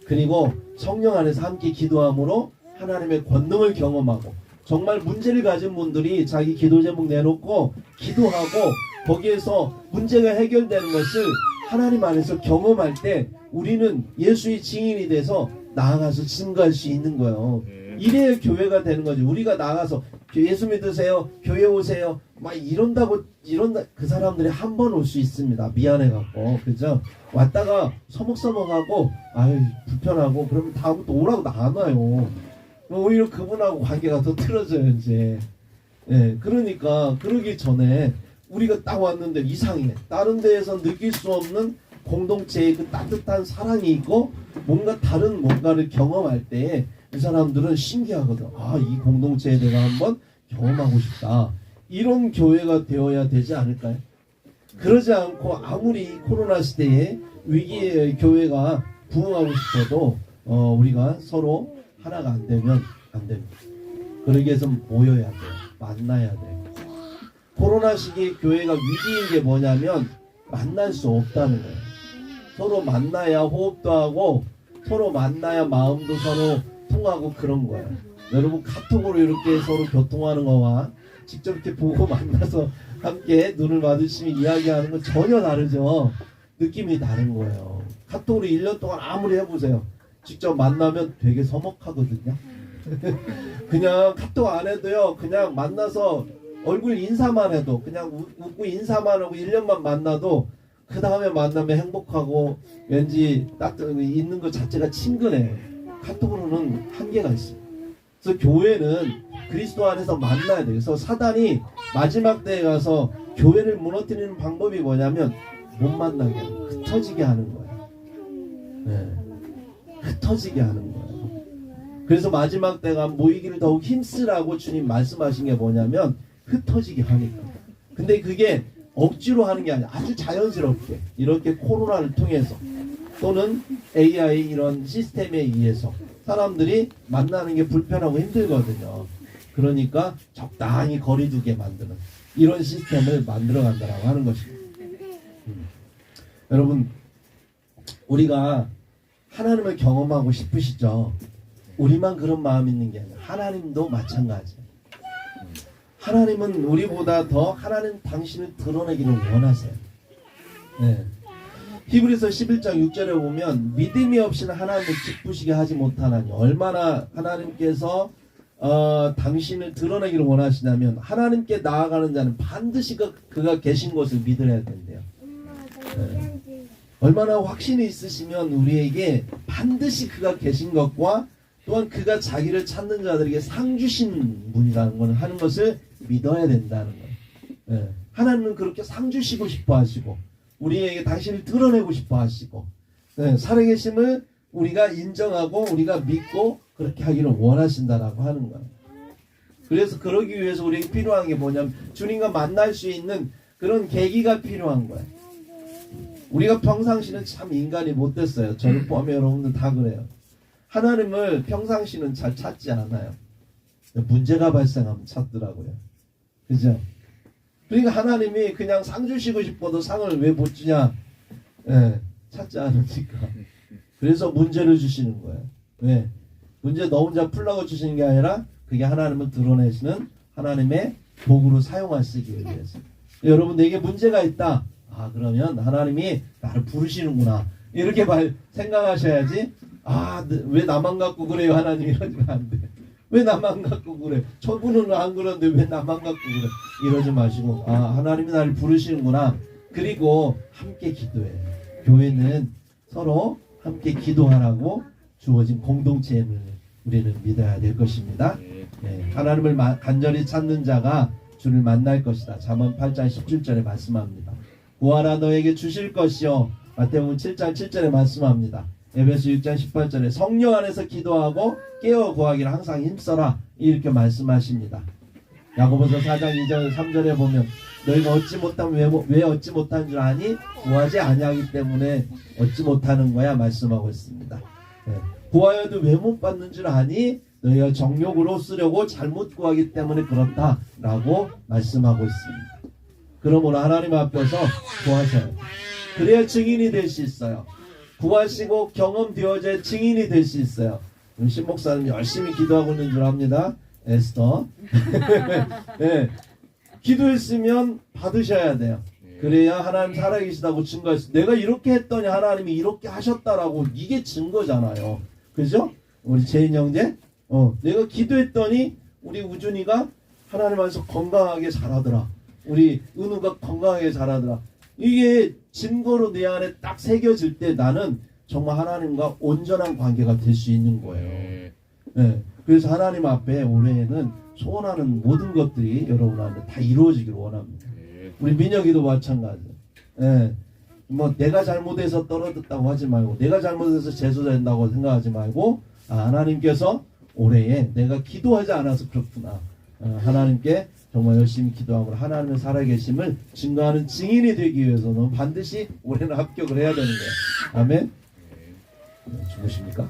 그리고 성령 안에서 함께 기도함으로 하나님의 권능을 경험하고 정말 문제를 가진 분들이 자기 기도 제목 내놓고 기도하고 거기에서 문제가 해결되는 것을 하나님 안에서 경험할 때 우리는 예수의 증인이 돼서 나아가서 증거할 수 있는 거예요. 이래야 교회가 되는 거지. 우리가 나가서 예수 믿으세요, 교회 오세요 막 이런다 그 사람들이 한 번 올 수 있습니다. 미안해갖고 그죠? 왔다가 서먹서먹하고 아유 불편하고 그러면 다음부터 오라고 안 와요. 오히려 그분하고 관계가 더 틀어져요 이제. 그러니까 그러기 전에 우리가 딱 왔는데 이상해. 다른 데에서 느낄 수 없는 공동체의 그 따뜻한 사랑이 있고 뭔가 다른 뭔가를 경험할 때 이 사람들은 신기하거든. 아, 이 공동체에 내가 한번 경험하고 싶다. 이런 교회가 되어야 되지 않을까요? 그러지 않고 아무리 코로나 시대에 위기의 교회가 부흥하고 싶어도 우리가 서로 하나가 안 되면 안 됩니다. 그러기 위해서 모여야 돼요. 만나야 돼요. 코로나 시기에 교회가 위기인 게 뭐냐면 만날 수 없다는 거예요. 서로 만나야 호흡도 하고 서로 만나야 마음도 서로 통하고 그런 거예요. 여러분 카톡으로 이렇게 서로 교통하는 거와 직접 이렇게 보고 만나서 함께 눈을 마주치며 이야기하는 건 전혀 다르죠. 느낌이 다른 거예요. 카톡으로 1년 동안 아무리 해보세요. 직접 만나면 되게 서먹하거든요. 그냥 카톡 안 해도요. 그냥 만나서 얼굴 인사만 해도 그냥 웃고 인사만 하고 1년만 만나도 그 다음에 만나면 행복하고 왠지 딱 있는 것 자체가 친근해요. 카톡으로는 한계가 있어요. 그래서 교회는 그리스도 안에서 만나야 돼요. 그래서 사단이 마지막 때에 가서 교회를 무너뜨리는 방법이 뭐냐면 못 만나게 하는 거예요. 흩어지게 하는 거예요. 네. 흩어지게 하는 거예요. 그래서 마지막 때가 모이기를 더욱 힘쓰라고 주님 말씀하신 게 뭐냐면 흩어지게 하니까. 근데 그게 억지로 하는 게 아니라 아주 자연스럽게 이렇게 코로나를 통해서 또는 AI 이런 시스템에 의해서 사람들이 만나는 게 불편하고 힘들거든요. 그러니까 적당히 거리 두게 만드는 이런 시스템을 만들어 간다라고 하는 것입니다. 여러분 우리가 하나님을 경험하고 싶으시죠? 우리만 그런 마음이 있는 게 아니라 하나님도 마찬가지예요. 하나님은 우리보다 더 하나님 당신을 드러내기를 원하세요. 네. 히브리서 11장 6절에 보면 믿음이 없이는 하나님을 기쁘시게 하지 못하나니 얼마나 하나님께서 당신을 드러내기를 원하시냐면 하나님께 나아가는 자는 반드시 그가 계신 것을 믿어야 된대요. 네. 얼마나 확신이 있으시면 우리에게 반드시 그가 계신 것과 또한 그가 자기를 찾는 자들에게 상 주신 분이라는 것을 하는 것을 믿어야 된다는 거예요. 예. 하나님은 그렇게 상 주시고 싶어 하시고 우리에게 당신을 드러내고 싶어 하시고 예. 살아계심을 우리가 인정하고 우리가 믿고 그렇게 하기를 원하신다라고 하는 거예요. 그래서 그러기 위해서 우리에게 필요한 게 뭐냐면 주님과 만날 수 있는 그런 계기가 필요한 거예요. 우리가 평상시는 참 인간이 못됐어요. 저를 포함해 여러분들 다 그래요. 하나님을 평상시는 잘 찾지 않아요. 문제가 발생하면 찾더라고요. 그죠? 그러니까 하나님이 그냥 상 주시고 싶어도 상을 왜 못 주냐? 예, 찾지 않으니까. 그래서 문제를 주시는 거예요. 왜? 문제 너 혼자 풀라고 주시는 게 아니라 그게 하나님을 드러내시는 하나님의 도구로 사용하시기 위해서. 여러분 내게 문제가 있다. 아 그러면 하나님이 나를 부르시는구나. 이렇게 생각하셔야지. 아, 왜 나만 갖고 그래요? 하나님 이러지면 안 돼. 왜 나만 갖고 그래? 저분은 안 그러는데 왜 나만 갖고 그래? 이러지 마시고, 아, 하나님이 나를 부르시는구나. 그리고 함께 기도해. 교회는 서로 함께 기도하라고 주어진 공동체임을 우리는 믿어야 될 것입니다. 네, 하나님을 간절히 찾는 자가 주를 만날 것이다. 잠언 8장 17절에 말씀합니다. 구하라 너에게 주실 것이요. 마태복음 7장 7절에 말씀합니다. 에베소 6장 18절에 성령 안에서 기도하고 깨어 구하기를 항상 힘써라 이렇게 말씀하십니다. 야고보서 4장 2절 3절에 보면 너희가 얻지 못하면 왜 얻지 못하는 줄 아니? 구하지 아니하기 때문에 얻지 못하는 거야 말씀하고 있습니다. 네. 구하여도 왜 못 받는 줄 아니? 너희가 정욕으로 쓰려고 잘못 구하기 때문에 그렇다라고 말씀하고 있습니다. 그러므로 하나님 앞에서 구하셔야 돼요. 그래야 증인이 될 수 있어요. 구하시고 경험되어져야 증인이 될 수 있어요. 신 목사님 열심히 기도하고 있는 줄 압니다. 에스더. 네. 기도했으면 받으셔야 돼요. 그래야 하나님 살아계시다고 증거할 수. 내가 이렇게 했더니 하나님이 이렇게 하셨다라고 이게 증거잖아요. 그죠? 우리 제인 형제. 내가 기도했더니 우리 우준이가 하나님 안에서 건강하게 자라더라. 우리 은우가 건강하게 자라더라. 이게 증거로 내 안에 딱 새겨질 때 나는 정말 하나님과 온전한 관계가 될 수 있는 거예요. 네. 그래서 하나님 앞에 올해에는 소원하는 모든 것들이 여러분한테 다 이루어지기를 원합니다. 우리 민혁이도 마찬가지예요. 네. 뭐 내가 잘못해서 떨어졌다고 하지 말고 내가 잘못해서 재소된다고 생각하지 말고 하나님께서 올해에 내가 기도하지 않아서 그렇구나. 하나님께 정말 열심히 기도하고 하나님의 살아계심을 증거하는 증인이 되기 위해서는 반드시 올해는 합격을 해야 되는 거예요. 아멘. 네, 죽으십니까?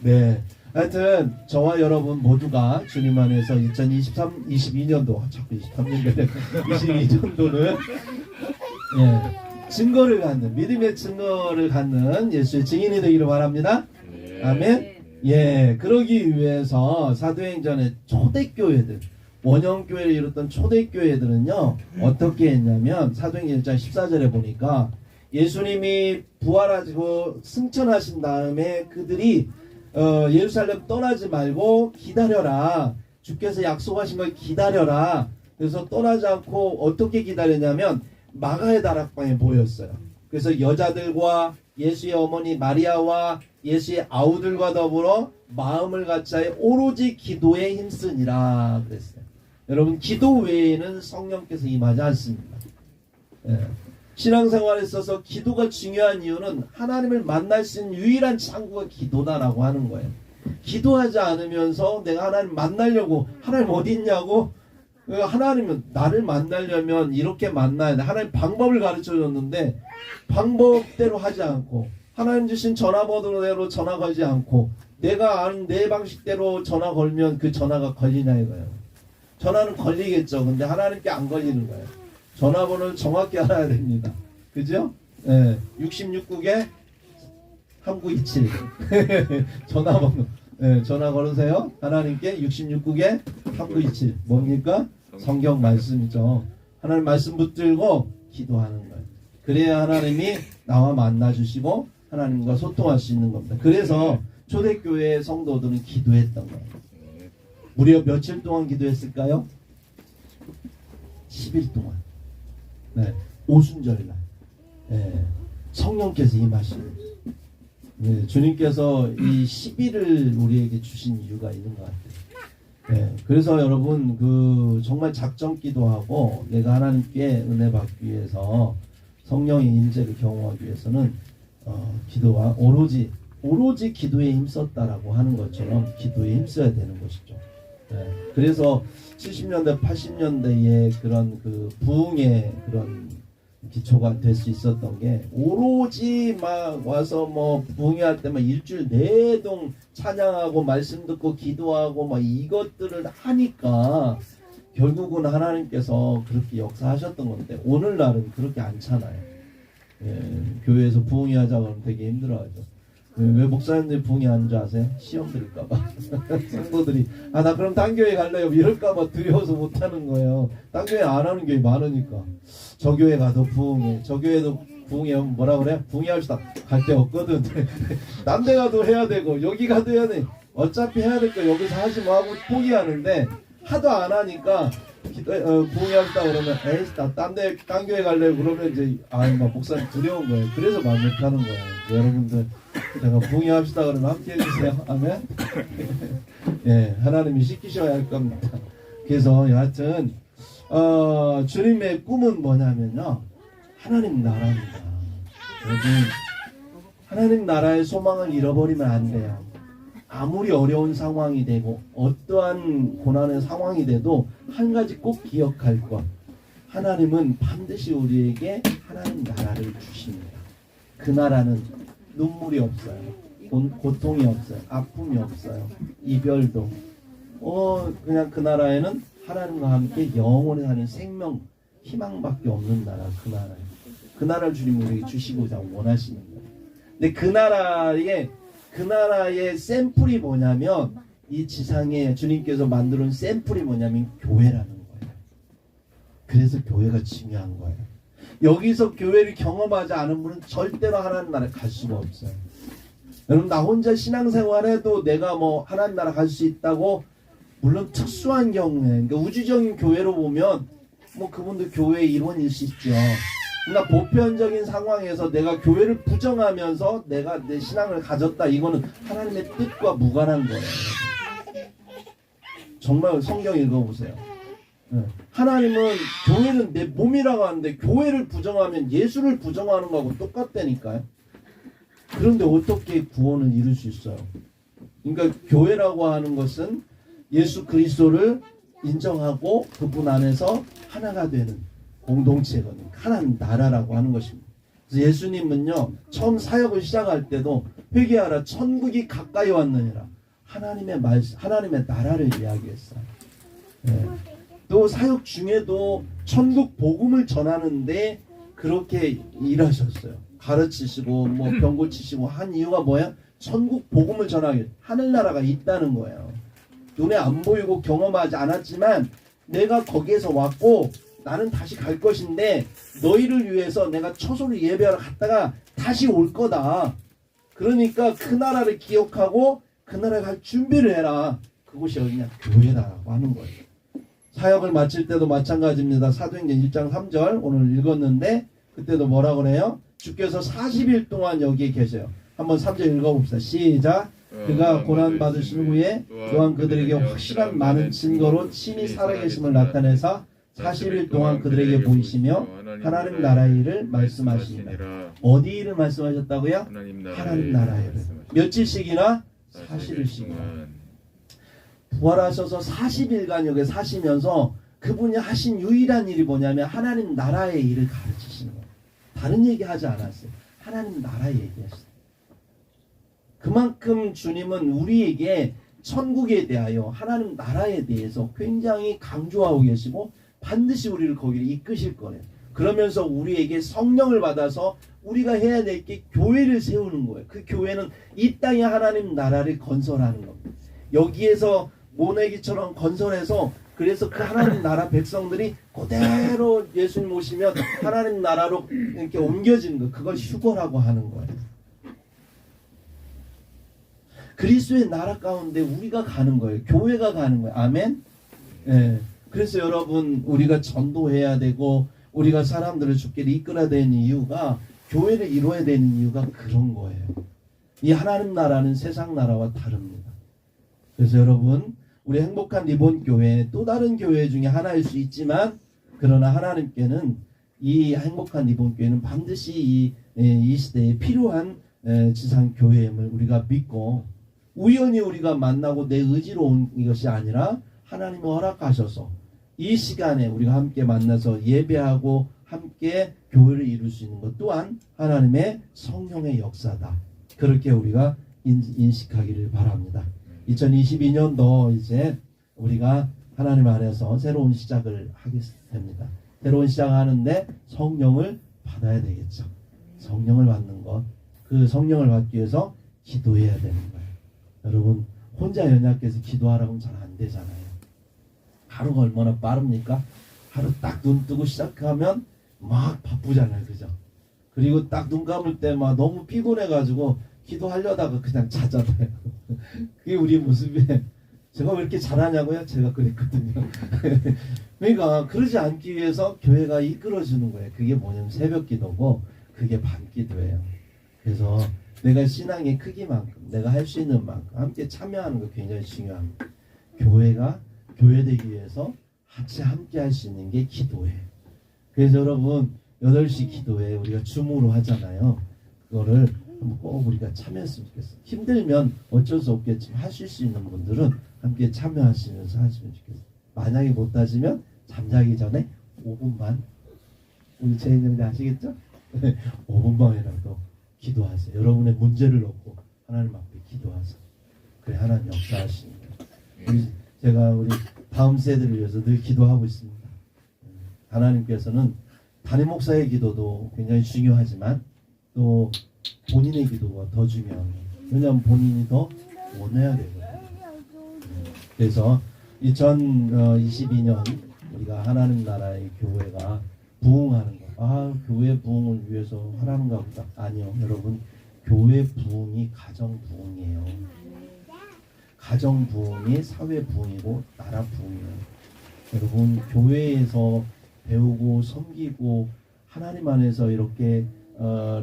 네. 하여튼 저와 여러분 모두가 주님 안에서 22년도 자꾸 23년 전에 22년도는 예, 증거를 갖는, 믿음의 증거를 갖는 예수의 증인이 되기를 바랍니다. 아멘. 예, 그러기 위해서 사도행전의 초대교회들, 원형교회를 이뤘던 초대교회들은요 어떻게 했냐면, 사도행전 1장 14절에 보니까 예수님이 부활하시고 승천하신 다음에 그들이 예루살렘 떠나지 말고 기다려라, 주께서 약속하신 걸 기다려라. 그래서 떠나지 않고 어떻게 기다렸냐면 마가의 다락방에 모였어요. 그래서 여자들과 예수의 어머니 마리아와 예수의 아우들과 더불어 마음을 같이하여 오로지 기도에 힘쓰니라 그랬어요. 여러분, 기도 외에는 성령께서 임하지 않습니다. 예. 신앙생활에 있어서 기도가 중요한 이유는 하나님을 만날 수 있는 유일한 창구가 기도다라고 하는 거예요. 기도하지 않으면서 내가 하나님 만나려고, 하나님 어디 있냐고, 하나님은 나를 만나려면 이렇게 만나야 돼. 하나님 방법을 가르쳐 줬는데 방법대로 하지 않고, 하나님 주신 전화번호대로 전화 걸지 않고, 내가 아는 내 방식대로 전화 걸면 그 전화가 걸리냐 이거예요. 전화는 걸리겠죠. 근데 하나님께 안 걸리는 거예요. 전화번호를 정확히 알아야 됩니다. 그죠? 예, 66국에 3927 전화번호. 예, 전화 걸으세요. 하나님께 66국에 3927 뭡니까? 성경 말씀이죠. 하나님 말씀 붙들고 기도하는 거예요. 그래야 하나님이 나와 만나주시고 하나님과 소통할 수 있는 겁니다. 그래서 초대교회 성도들은 기도했던 거예요. 무려 며칠 동안 기도했을까요? 10일 동안. 네, 오순절날. 네, 성령께서 임하시는. 네, 주님께서 이 10일을 우리에게 주신 이유가 있는 것 같아요. 네, 그래서 여러분, 정말 작정 기도하고 내가 하나님께 은혜 받기 위해서 성령의 임재를 경험하기 위해서는 기도와 오로지 기도에 힘썼다라고 하는 것처럼 기도에 힘써야 되는 것이죠. 네, 그래서 70년대, 80년대에 그런 부흥의 그런 기초가 될 수 있었던 게, 오로지 막 와서 부흥회 할 때 막 일주일 내동 찬양하고 말씀 듣고 기도하고 막 이것들을 하니까 결국은 하나님께서 그렇게 역사하셨던 건데, 오늘날은 그렇게 않잖아요. 예, 교회에서 부흥회 하자 그러면 되게 힘들어하죠. 왜 목사님들이 부흥회 안 줄 아세요? 시험 들을까봐. 성도들이 나 그럼 딴 교회 갈래요 이럴까봐 두려워서 못하는 거예요. 딴 교회 안 하는 교회 많으니까. 저 교회 가도 부흥회, 저 교회도 부흥회 하면 뭐라 그래? 부흥회 합시다. 갈 데 없거든. 딴 데 가도 해야 되고 여기 가도 해야 돼. 어차피 해야 될 거 여기서 하지 뭐 하고 포기하는데, 하도 안 하니까 부흥회 합시다 그러면 에이 딴 교회 갈래요 그러면 이제 목사님 두려운 거예요. 그래서 말 못하는 거예요. 여러분들, 제가 부흥회 합시다 그러면 함께 해주세요. 아멘. 예, 하나님이 시키셔야 할 겁니다. 그래서 여하튼 주님의 꿈은 뭐냐면요, 하나님 나라입니다. 여러분, 하나님 나라의 소망을 잃어버리면 안 돼요. 아무리 어려운 상황이 되고 어떠한 고난의 상황이 돼도 한 가지 꼭 기억할 것, 하나님은 반드시 우리에게 하나님 나라를 주십니다. 그 나라는 눈물이 없어요. 고통이 없어요. 아픔이 없어요. 이별도. 그냥 그 나라에는 하나님과 함께 영원히 사는 생명, 희망밖에 없는 나라, 그 나라예요. 그 나라를 주님이 우리에게 주시고자 원하시는 거예요. 근데 그 나라의 샘플이 뭐냐면, 이 지상에 주님께서 만들어온 샘플이 뭐냐면 교회라는 거예요. 그래서 교회가 중요한 거예요. 여기서 교회를 경험하지 않은 분은 절대로 하나님 나라에 갈 수가 없어요. 여러분, 나 혼자 신앙생활해도 내가 하나님 나라 갈 수 있다고, 물론 특수한 경우에, 그러니까 우주적인 교회로 보면 그분들 교회의 일원일 수 있죠. 그러나 보편적인 상황에서 내가 교회를 부정하면서 내가 내 신앙을 가졌다, 이거는 하나님의 뜻과 무관한 거예요. 정말 성경 읽어보세요. 하나님은 교회는 내 몸이라고 하는데, 교회를 부정하면 예수를 부정하는 거하고 똑같다니까요. 그런데 어떻게 구원을 이룰 수 있어요? 그러니까 교회라고 하는 것은 예수 그리스도를 인정하고 그분 안에서 하나가 되는 공동체거든요. 하나님 나라라고 하는 것입니다. 그래서 예수님은요, 처음 사역을 시작할 때도 회개하라, 천국이 가까이 왔느니라, 하나님의 말씀, 하나님의 나라를 이야기했어요. 또 사역 중에도 천국 복음을 전하는데 그 그렇게 일하셨어요. 가르치시고 뭐 병 고치시고 한 이유가 뭐야? 천국 복음을 전하기, 하늘나라가 있다는 거예요. 눈에 안 보이고 경험하지 않았지만 내가 거기에서 왔고 나는 다시 갈 것인데 너희를 위해서 내가 처소를 예배하러 갔다가 다시 올 거다. 그러니까 그 나라를 기억하고 그 나라에 갈 준비를 해라. 그곳이 어디냐? 교회다라고 하는 거예요. 사역을 마칠 때도 마찬가지입니다. 사도행전 1장 3절 오늘 읽었는데 그때도 뭐라 그래요? 주께서 40일 동안 여기에 계세요. 한번 3절 읽어봅시다. 시작. 그가 고난 받으신 후에 또한 그들에게 확실한 많은 증거로 친히 살아계심을 나타내사 40일 동안 그들에게 보이시며 하나님 나라의 일을 말씀하시니라. 어디 일을 말씀하셨다고요? 하나님 나라의 일을. 며칠씩이나? 40일씩이나. 부활하셔서 40일간 여기 사시면서 그분이 하신 유일한 일이 뭐냐면 하나님 나라의 일을 가르치시는 거예요. 다른 얘기 하지 않았어요. 하나님 나라 얘기했어요. 그만큼 주님은 우리에게 천국에 대하여 하나님 나라에 대해서 굉장히 강조하고 계시고 반드시 우리를 거기를 이끄실 거예요. 그러면서 우리에게 성령을 받아서 우리가 해야 될 게 교회를 세우는 거예요. 그 교회는 이 땅에 하나님 나라를 건설하는 겁니다. 여기에서 모내기처럼 건설해서 그래서 그 하나님 나라 백성들이 그대로 예수님 오시면 하나님 나라로 이렇게 옮겨지는 거, 그걸 휴거라고 하는 거예요. 그리스도의 나라 가운데 우리가 가는 거예요. 교회가 가는 거예요. 아멘. 예. 그래서 여러분 우리가 전도해야 되고 우리가 사람들을 주께로 이끌어야 되는 이유가 교회를 이루어야 되는 이유가 그런 거예요. 이 하나님 나라는 세상 나라와 다릅니다. 그래서 여러분 우리 행복한 리본 교회 또 다른 교회 중에 하나일 수 있지만 그러나 하나님께는 이 행복한 리본 교회는 반드시 이 시대에 필요한 지상 교회임을 우리가 믿고 우연히 우리가 만나고 내 의지로 온 것이 아니라 하나님이 허락하셔서 이 시간에 우리가 함께 만나서 예배하고 함께 교회를 이룰 수 있는 것 또한 하나님의 성령의 역사다. 그렇게 우리가 인식하기를 바랍니다. 2022년도 이제 우리가 하나님 안에서 새로운 시작을 하게 됩니다. 새로운 시작을 하는데 성령을 받아야 되겠죠. 성령을 받는 것. 그 성령을 받기 위해서 기도해야 되는 거예요. 여러분 혼자 연약해서 기도하라고 하면 잘 안 되잖아요. 하루가 얼마나 빠릅니까? 하루 딱 눈 뜨고 시작하면 막 바쁘잖아요. 그죠? 그리고 딱 눈 감을 때 막 너무 피곤해가지고 기도하려다가 그냥 자잖아요. 그게 우리 모습이에요. 제가 왜 이렇게 잘하냐고요? 제가 그랬거든요. 그러니까 그러지 않기 위해서 교회가 이끌어주는 거예요. 그게 뭐냐면 새벽 기도고 그게 밤 기도예요. 그래서 내가 신앙의 크기만큼 내가 할 수 있는 만큼 함께 참여하는 거 굉장히 중요합니다. 교회가 교회되기 위해서 같이 함께 할 수 있는 게 기도예요. 그래서 여러분 8시 기도회 우리가 줌으로 하잖아요. 그거를 꼭 우리가 참여했으면 좋겠어요. 힘들면 어쩔 수 없겠지만 하실 수 있는 분들은 함께 참여하시면서 하시면 좋겠어요. 만약에 못 하시면 잠자기 전에 5분만 우리 재인형제 아시겠죠? 5분만이라도 기도하세요. 여러분의 문제를 놓고 하나님 앞에 기도하세요. 그래 하나님 역사하시는 거예요. 제가 우리 다음 세대를 위해서 늘 기도하고 있습니다. 하나님께서는 담임 목사의 기도도 굉장히 중요하지만 또 본인의 기도가 더 중요한 거예요. 왜냐하면 본인이 더 원해야 되거든요. 그래서 2022년 우리가 하나님 나라의 교회가 부흥하는 것. 교회 부흥을 위해서 하라는가 보다. 아니요. 여러분 교회 부흥이 가정 부흥이에요. 가정 부흥이 사회 부흥이고 나라 부흥이에요. 여러분 교회에서 배우고 섬기고 하나님 안에서 이렇게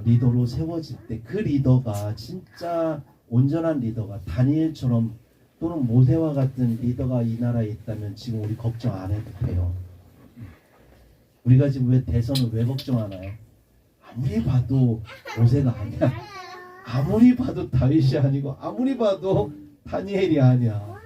리더로 세워질 때 그 리더가 진짜 온전한 리더가 다니엘처럼 또는 모세와 같은 리더가 이 나라에 있다면 지금 우리 걱정 안 해도 돼요. 우리가 지금 왜 대선을 왜 걱정하나요? 아무리 봐도 모세가 아니야. 아무리 봐도 다윗이 아니고 아무리 봐도 다니엘이 아니야.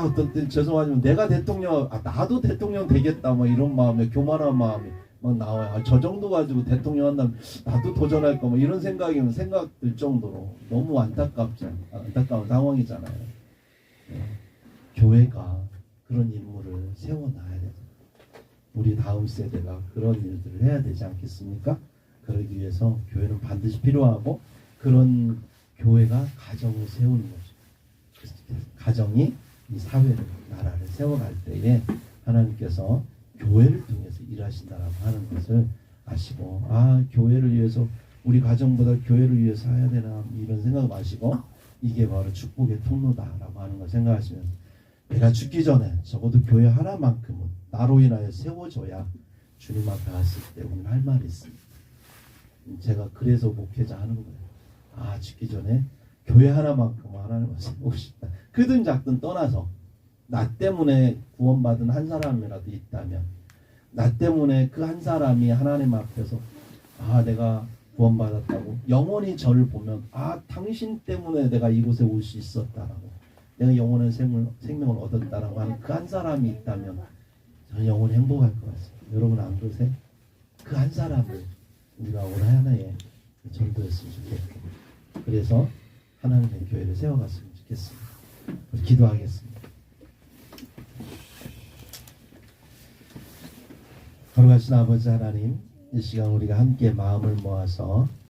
어떤 때 죄송하지만 내가 대통령, 나도 대통령 되겠다 뭐 이런 마음에 교만한 마음이 막 나와요. 저 정도 가지고 대통령 한다면 나도 도전할 거 뭐 이런 생각이면 생각 들 정도로 너무 안타까운 상황이잖아요. 교회가 그런 인물을 세워놔야 돼요. 우리 다음 세대가 그런 일들을 해야 되지 않겠습니까? 그러기 위해서 교회는 반드시 필요하고 그런 교회가 가정을 세우는 거죠. 가정이 이 사회를 나라를 세워갈 때에 하나님께서 교회를 통해서 일하신다라고 하는 것을 아시고 교회를 위해서 우리 가정보다 교회를 위해서 해야 되나 이런 생각 마시고 이게 바로 축복의 통로다라고 하는 걸 생각하시면 내가 죽기 전에 적어도 교회 하나만큼은 나로 인하여 세워줘야 주님 앞에 갔을 때 오늘 할 말이 있습니다. 제가 그래서 목회자 하는 거예요. 죽기 전에 교회 하나만큼 하나님을 세우고 싶다. 크든 작든 떠나서 나 때문에 구원받은 한 사람이라도 있다면 나 때문에 그 한 사람이 하나님 앞에서 내가 구원받았다고 영원히 저를 보면 당신 때문에 내가 이곳에 올 수 있었다라고 내가 영원한 생명을 얻었다라고 하는 그 한 사람이 있다면 저는 영원히 행복할 것 같습니다. 여러분 안 그러세요? 그 한 사람을 우리가 올 하나에 전도했으면 좋겠고 그래서 하나님의 교회를 세워갔으면 좋겠습니다. 우리 기도하겠습니다. 거룩하신 아버지 하나님, 이 시간 우리가 함께 마음을 모아서